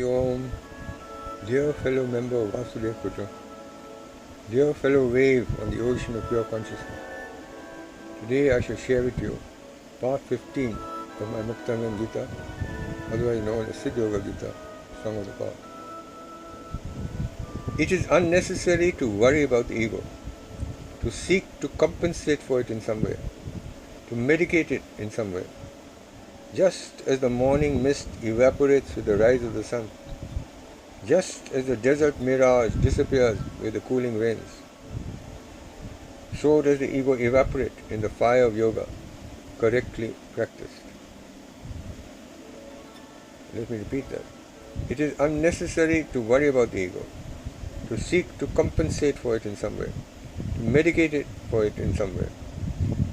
Om, dear fellow member of Vasudev Putra, dear fellow wave on the ocean of pure consciousness, today I shall share with you part 15 of my Muktananda Gita, otherwise known as Siddha Gita, Song of the Path. It is unnecessary to worry about the ego, to seek to compensate for it in some way, to medicate it in some way. Just as the morning mist evaporates with the rise of the sun, just as the desert mirage disappears with the cooling rains, so does the ego evaporate in the fire of yoga, correctly practiced. Let me repeat that. It is unnecessary to worry about the ego, to seek to compensate for it in some way, to medicate it for it in some way.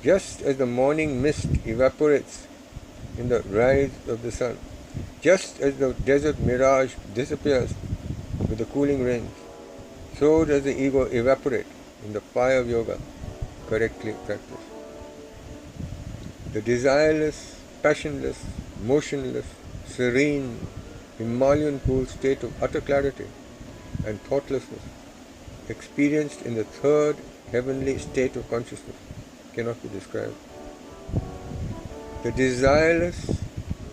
Just as the morning mist evaporates in the rise of the sun, just as the desert mirage disappears with the cooling rains, so does the ego evaporate in the fire of yoga, correctly practiced. The desireless, passionless, motionless, serene, Himalayan cool state of utter clarity and thoughtlessness experienced in the third heavenly state of consciousness cannot be described. The desireless,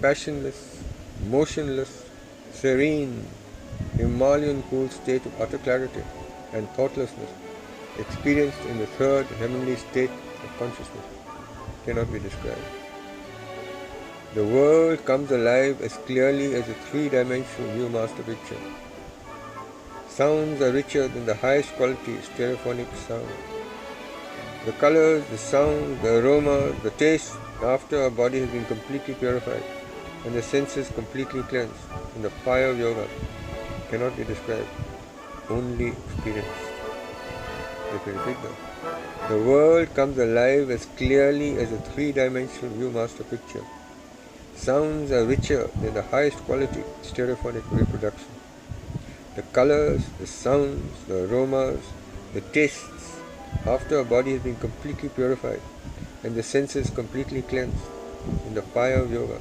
passionless, motionless, serene, Himalayan cool state of utter clarity and thoughtlessness experienced in the third heavenly state of consciousness cannot be described. The world comes alive as clearly as a three-dimensional view master picture. Sounds are richer than the highest quality stereophonic sound. The colors, the sounds, the aromas, the taste, after our body has been completely purified and the senses completely cleansed in the fire of yoga, cannot be described, only experienced. Let me repeat that. The world comes alive as clearly as a three-dimensional view master picture. Sounds are richer than the highest quality stereophonic reproduction. The colors, the sounds, the aromas, the tastes, after our body has been completely purified and the senses completely cleansed in the fire of yoga,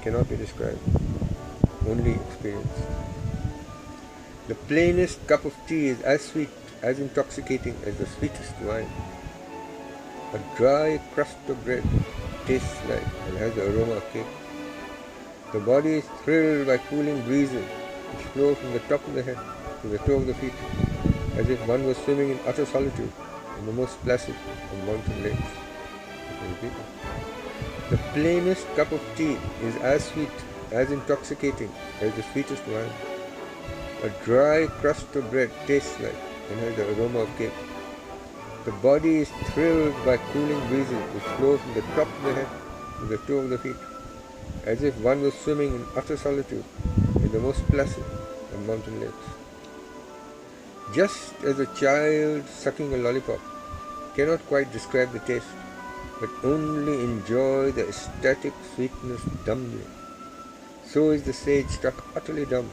cannot be described, only experienced. The plainest cup of tea is as sweet, as intoxicating as the sweetest wine. A dry crust of bread tastes like and has the aroma of cake. The body is thrilled by cooling breezes which flow from the top of the head to the toe of the feet, as if one was swimming in utter solitude in the most placid of mountain lakes. The plainest cup of tea is as sweet, as intoxicating as the sweetest wine. A dry crust of bread tastes like and has the aroma of cake. The body is thrilled by cooling breezes which flow from the top of the head to the toe of the feet, as if one was swimming in utter solitude in the most placid of mountain lakes. Just as a child sucking a lollipop cannot quite describe the taste, but only enjoy the ecstatic sweetness dumbly, so is the sage struck utterly dumb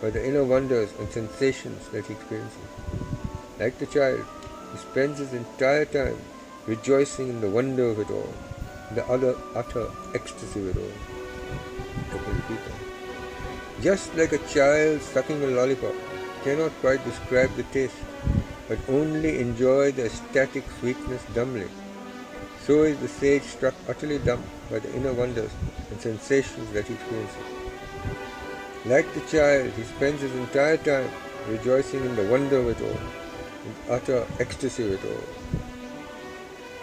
by the inner wonders and sensations that he experiences. Like the child, he spends his entire time rejoicing in the wonder of it all, the utter ecstasy of it all. I can repeat that. Just like a child sucking a lollipop cannot quite describe the taste, but only enjoy the ecstatic sweetness dumbly, so is the sage struck utterly dumb by the inner wonders and sensations that he experiences. Like the child, he spends his entire time rejoicing in the wonder of it all, in the utter ecstasy of it all.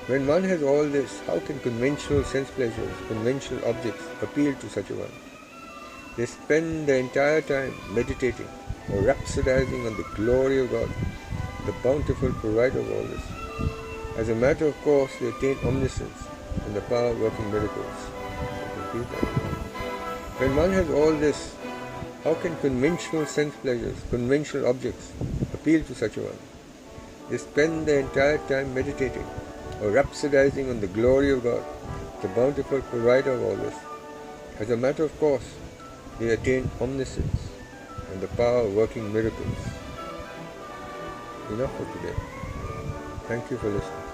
When one has all this, how can conventional sense pleasures, conventional objects appeal to such a one? They spend their entire time meditating or rhapsodizing on the glory of God, the bountiful provider of all this. As a matter of course, they attain omniscience and the power of working miracles. When one has all this, how can conventional sense pleasures, conventional objects appeal to such a one? They spend their entire time meditating or rhapsodizing on the glory of God, the bountiful provider of all this. As a matter of course, they attain omniscience and the power of working miracles. Enough for today. Thank you for listening.